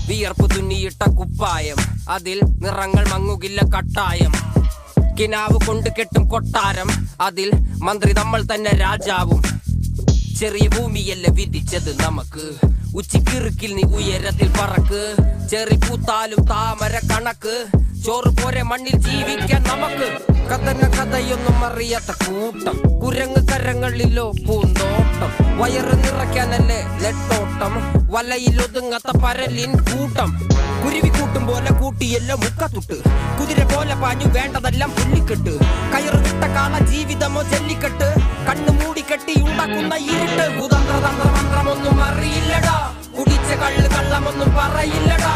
വിയർപ്പ് തുന്നിയിട്ട കുപ്പായം, അതിൽ നിറങ്ങൾ മങ്ങുകില്ല കട്ടായം. കിനാവ് കൊണ്ട് കെട്ടും കൊട്ടാരം, അതിൽ മന്ത്രി നമ്മൾ തന്നെ രാജാവും. ചെറിയ ഭൂമിയല്ല വിധിച്ചത് നമുക്ക്, ഉച്ചിക്കിറുക്കിൽ നീ ഉയരത്തിൽ പറക്ക്. ചെറി പൂത്താലും താമര കണക്ക്, ചോറ് പോരെ മണ്ണിൽ ജീവിക്കാൻ നമുക്ക്. കഥന കഥയൊന്നും അറിയാത്ത കൂട്ടം, കുരങ്ങ് കരങ്ങളിലോ പൂന്തോട്ടം. വയറ് നിറയ്ക്കാനല്ലേ നെട്ടോട്ടം, വലയിലൊതുങ്ങാത്ത പരലിൻ കൂട്ടം. കുരുവി കൂട്ടും പോലെ കൂട്ടിയല്ലോ മുക്കത്തുട്ട്, കുതിര പോലെ പാഞ്ഞു വേണ്ടതെല്ലാം പുല്ലിക്കെട്ട്. കയറ് വിട്ട കാള ജീവിതമോ ജല്ലിക്കെട്ട്, കണ്ണു മൂടിക്കെട്ടി ഉണ്ടാക്കുന്ന ഇരുട്ട്. കുതന്ത്രതന്ത്രമന്ത്രമൊന്നും അറിയില്ലടാ, കുടിച്ച കള്ള് കള്ളമൊന്നും പറയില്ലടാ.